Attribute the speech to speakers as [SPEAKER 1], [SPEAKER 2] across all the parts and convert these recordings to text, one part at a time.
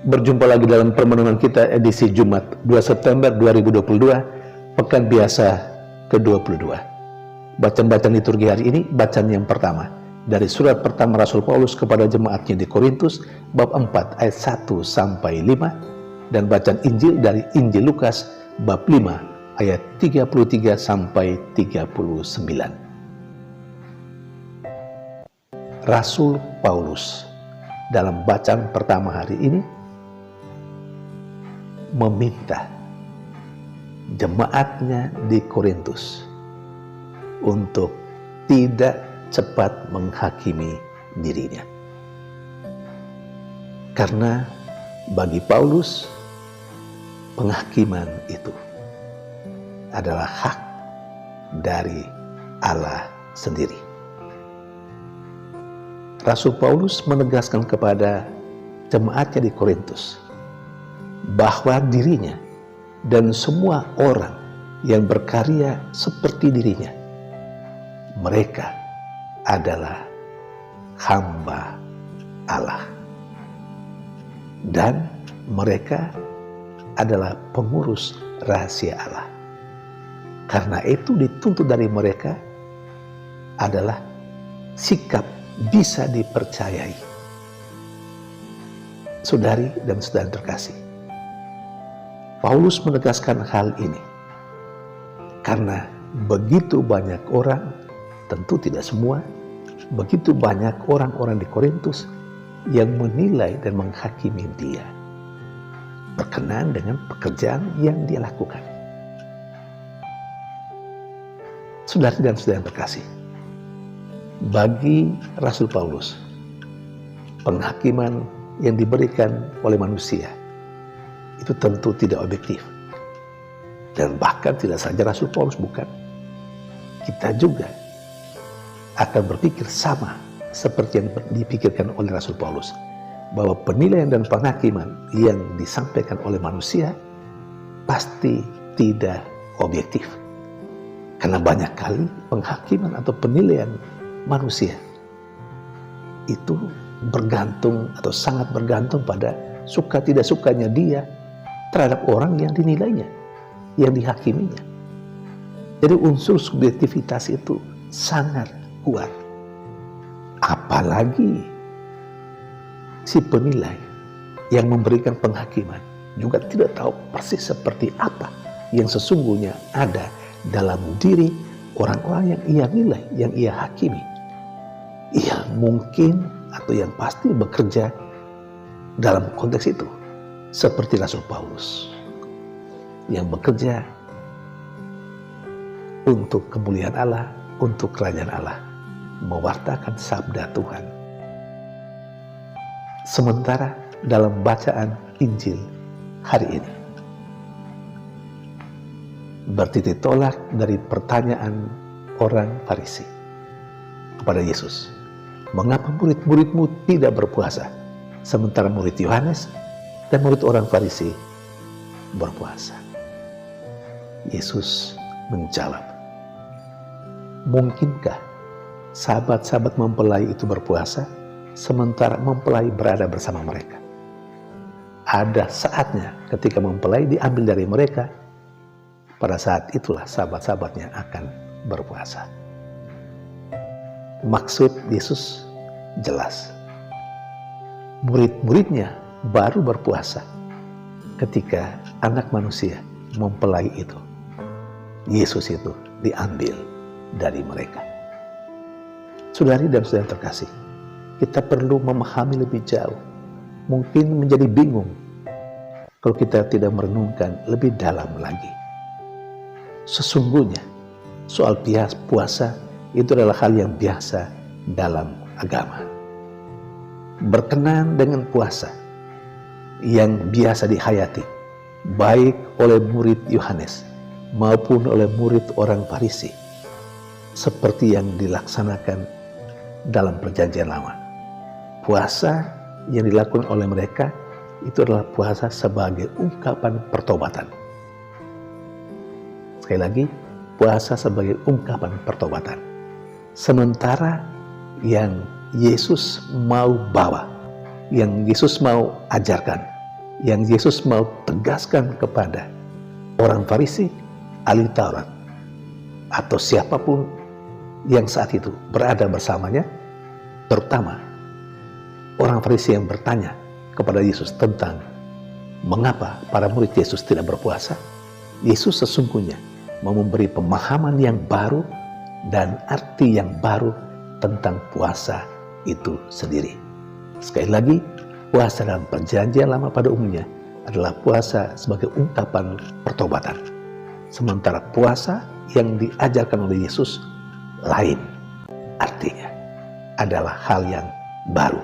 [SPEAKER 1] Berjumpa lagi dalam permenungan kita edisi Jumat 2 September 2022, Pekan Biasa ke-22. Bacaan-bacaan liturgi hari ini, bacaan yang pertama dari surat pertama Rasul Paulus kepada jemaatnya di Korintus, bab 4 ayat 1 sampai 5, dan bacaan Injil dari Injil Lukas bab 5 ayat 33 sampai 39. Rasul Paulus dalam bacaan pertama hari ini meminta jemaatnya di Korintus untuk tidak cepat menghakimi dirinya. Karena bagi Paulus, penghakiman itu adalah hak dari Allah sendiri. Rasul Paulus menegaskan kepada jemaatnya di Korintus bahwa dirinya dan semua orang yang berkarya seperti dirinya, mereka adalah hamba Allah dan mereka adalah pengurus rahasia Allah. Karena itu dituntut dari mereka adalah sikap bisa dipercayai. Saudari dan saudara terkasih, Paulus menegaskan hal ini karena begitu banyak orang, tentu tidak semua, begitu banyak orang-orang di Korintus yang menilai dan menghakimi dia berkenaan dengan pekerjaan yang dia lakukan. Saudari dan saudara terkasih, bagi Rasul Paulus, penghakiman yang diberikan oleh manusia itu tentu tidak objektif. Dan bahkan tidak saja Rasul Paulus, bukan. Kita juga akan berpikir sama seperti yang dipikirkan oleh Rasul Paulus, bahwa penilaian dan penghakiman yang disampaikan oleh manusia pasti tidak objektif. Karena banyak kali penghakiman atau penilaian manusia itu bergantung atau sangat bergantung pada suka tidak sukanya dia terhadap orang yang dinilainya, yang dihakiminya. Jadi unsur subjektivitas itu sangat kuat. Apalagi si penilai yang memberikan penghakiman juga tidak tahu persis seperti apa yang sesungguhnya ada dalam diri orang-orang yang ia nilai, yang ia hakimi. Ia mungkin atau yang pasti bekerja dalam konteks itu seperti Rasul Paulus yang bekerja untuk kemuliaan Allah, untuk kerajaan Allah, mewartakan sabda Tuhan. Sementara dalam bacaan Injil hari ini bertitik tolak dari pertanyaan orang Farisi kepada Yesus, mengapa murid-muridmu tidak berpuasa sementara murid Yohanes dan murid orang Farisi berpuasa? Yesus menjawab, mungkinkah sahabat-sahabat mempelai itu berpuasa sementara mempelai berada bersama mereka? Ada saatnya ketika mempelai diambil dari mereka, pada saat itulah sahabat-sahabatnya akan berpuasa. Maksud Yesus jelas. Murid-muridnya baru berpuasa ketika anak manusia mempelai itu, Yesus itu, diambil dari mereka. Saudari dan saudara terkasih, kita perlu memahami lebih jauh. Mungkin menjadi bingung kalau kita tidak merenungkan lebih dalam lagi. Sesungguhnya soal puasa itu adalah hal yang biasa dalam agama. Berkenan dengan puasa yang biasa dihayati baik oleh murid Yohanes maupun oleh murid orang Farisi, seperti yang dilaksanakan dalam Perjanjian Lama. Puasa yang dilakukan oleh mereka itu adalah puasa sebagai ungkapan pertobatan. Sekali lagi, puasa sebagai ungkapan pertobatan. Sementara yang Yesus mau bawa, yang Yesus mau ajarkan, yang Yesus mau tegaskan kepada orang Farisi, ahli Taurat, atau siapapun yang saat itu berada bersamanya, terutama orang Farisi yang bertanya kepada Yesus tentang mengapa para murid Yesus tidak berpuasa. Yesus sesungguhnya mau memberi pemahaman yang baru dan arti yang baru tentang puasa itu sendiri. Sekali lagi, puasa dalam perjanjian lama pada umumnya adalah puasa sebagai ungkapan pertobatan. Sementara puasa yang diajarkan oleh Yesus lain. Artinya adalah hal yang baru.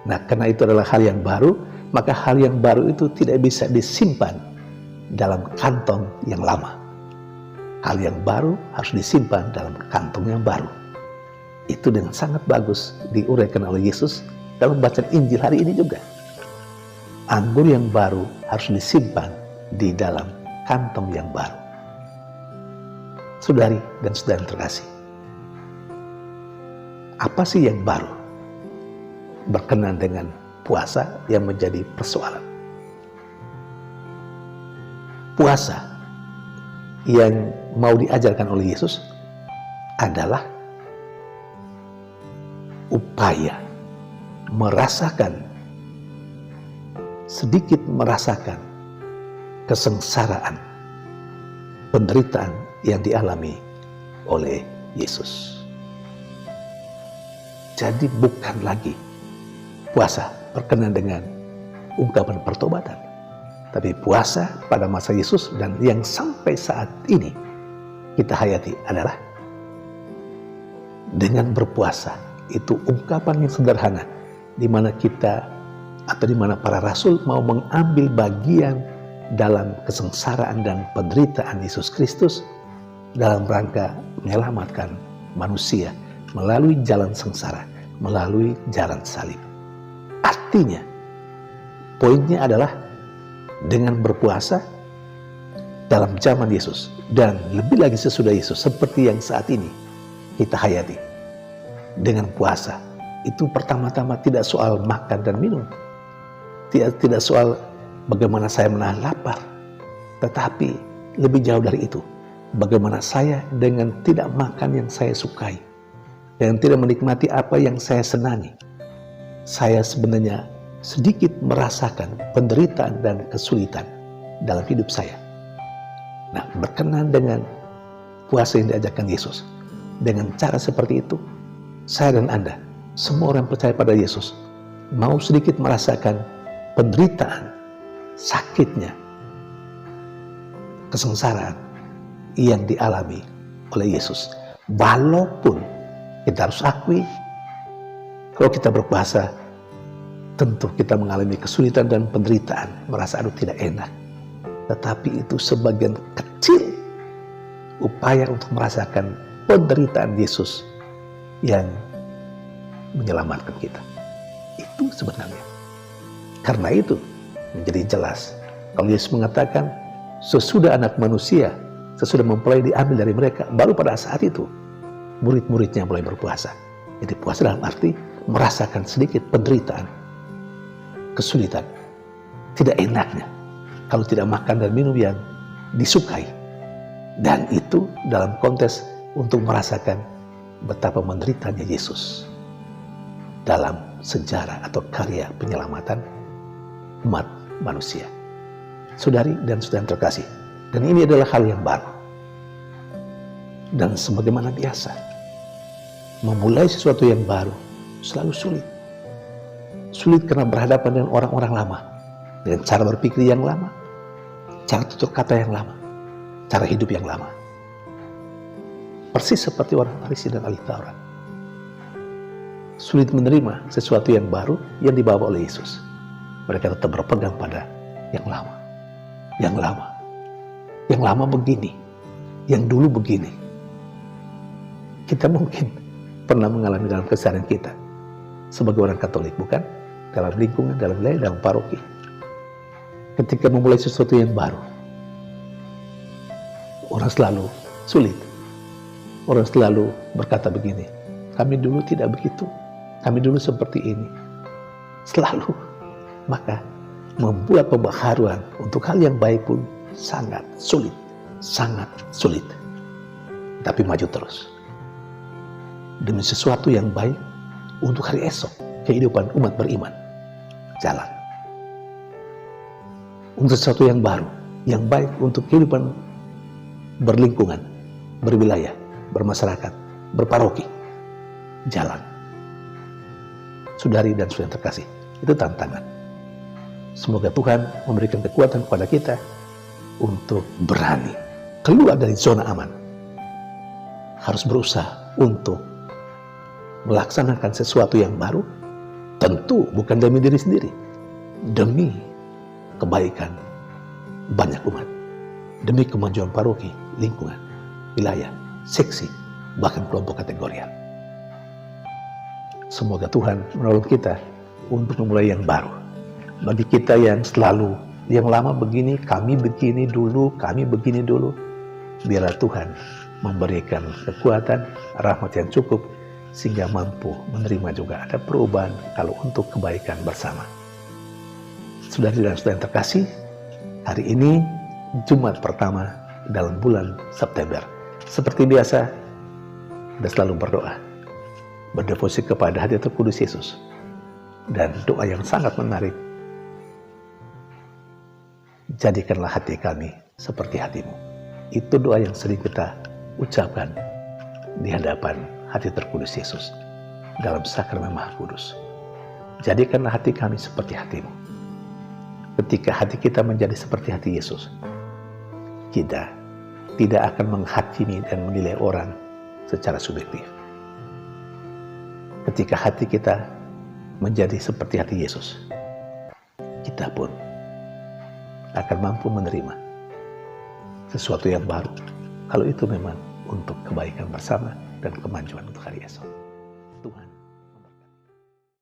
[SPEAKER 1] Nah, karena itu adalah hal yang baru, maka hal yang baru itu tidak bisa disimpan dalam kantong yang lama. Hal yang baru harus disimpan dalam kantong yang baru. Itu dengan sangat bagus diuraikan oleh Yesus dalam bacaan Injil hari ini juga. Anggur yang baru harus disimpan di dalam kantong yang baru. Saudari dan saudara terkasih, apa sih yang baru berkenan dengan puasa yang menjadi persoalan? Puasa yang mau diajarkan oleh Yesus adalah upaya sedikit merasakan kesengsaraan, penderitaan yang dialami oleh Yesus. Jadi bukan lagi puasa berkenan dengan ungkapan pertobatan, tapi puasa pada masa Yesus dan yang sampai saat ini kita hayati adalah dengan berpuasa. Itu ungkapan yang sederhana di mana kita atau di mana para rasul mau mengambil bagian dalam kesengsaraan dan penderitaan Yesus Kristus dalam rangka menyelamatkan manusia melalui jalan sengsara, melalui jalan salib. Artinya, poinnya adalah dengan berpuasa dalam zaman Yesus dan lebih lagi sesudah Yesus seperti yang saat ini kita hayati. Dengan puasa itu pertama-tama tidak soal makan dan minum, tidak soal bagaimana saya menahan lapar, tetapi lebih jauh dari itu, bagaimana saya dengan tidak makan yang saya sukai, dengan tidak menikmati apa yang saya senangi, saya sebenarnya sedikit merasakan penderitaan dan kesulitan dalam hidup saya. Nah, berkenan dengan puasa yang diajarkan Yesus, dengan cara seperti itu, saya dan Anda, semua orang percaya pada Yesus, mau sedikit merasakan penderitaan, sakitnya, kesengsaraan yang dialami oleh Yesus. Walaupun kita harus akui, kalau kita berpuasa, tentu kita mengalami kesulitan dan penderitaan, merasa aduh tidak enak. Tetapi itu sebagian kecil upaya untuk merasakan penderitaan Yesus yang menyelamatkan kita. Itu sebenarnya. Karena itu menjadi jelas kalau Yesus mengatakan sesudah anak manusia, sesudah mempelai diambil dari mereka, baru pada saat itu murid-muridnya mulai berpuasa. Jadi puasa dalam arti merasakan sedikit penderitaan, kesulitan, tidak enaknya kalau tidak makan dan minum yang disukai. Dan itu dalam konteks untuk merasakan betapa menderitanya Yesus dalam sejarah atau karya penyelamatan umat manusia. Saudari dan saudara terkasih, dan ini adalah hal yang baru. Dan sebagaimana biasa, memulai sesuatu yang baru selalu sulit. Sulit karena berhadapan dengan orang-orang lama, dengan cara berpikir yang lama, cara tutur kata yang lama, cara hidup yang lama. Persis seperti orang Farisi dan ahli Taurat. Sulit menerima sesuatu yang baru yang dibawa oleh Yesus. Mereka tetap berpegang pada yang lama. Yang lama. Yang lama begini. Yang dulu begini. Kita mungkin pernah mengalami dalam keseharian kita sebagai orang Katolik, bukan? Dalam lingkungan, dalam wilayah, dalam paroki. Ketika memulai sesuatu yang baru, orang selalu sulit. Orang selalu berkata begini, kami dulu tidak begitu, kami dulu seperti ini. Selalu. Maka membuat pembaharuan untuk hal yang baik pun sangat sulit, sangat sulit. Tapi maju terus. Demi sesuatu yang baik untuk hari esok, kehidupan umat beriman. Jalan. Untuk sesuatu yang baru, yang baik untuk kehidupan berlingkungan, berwilayah, bermasyarakat, berparoki. Jalan. Saudari dan saudara terkasih, itu tantangan. Semoga Tuhan memberikan kekuatan kepada kita untuk berani keluar dari zona aman. Harus berusaha untuk melaksanakan sesuatu yang baru, tentu bukan demi diri sendiri, demi kebaikan banyak umat, demi kemajuan paroki, lingkungan, wilayah, seksi, bahkan kelompok kategorial. Semoga Tuhan menolong kita untuk memulai yang baru. Bagi kita yang selalu, yang lama begini, kami begini dulu, biarlah Tuhan memberikan kekuatan, rahmat yang cukup, sehingga mampu menerima juga ada perubahan kalau untuk kebaikan bersama. Saudari dan saudara yang terkasih, hari ini Jumat pertama dalam bulan September. Seperti biasa, kita selalu berdoa, berdevosi kepada hadirat Kudus Yesus. Dan doa yang sangat menarik, jadikanlah hati kami seperti hatimu. Itu doa yang sering kita ucapkan di hadapan hati terkudus Yesus dalam sakramen Maha Kudus. Jadikanlah hati kami seperti hatimu. Ketika hati kita menjadi seperti hati Yesus, kita tidak akan menghakimi dan menilai orang secara subjektif. Ketika hati kita menjadi seperti hati Yesus, kita pun akan mampu menerima sesuatu yang baru, kalau itu memang untuk kebaikan bersama dan kemajuan untuk hari esok. Tuhan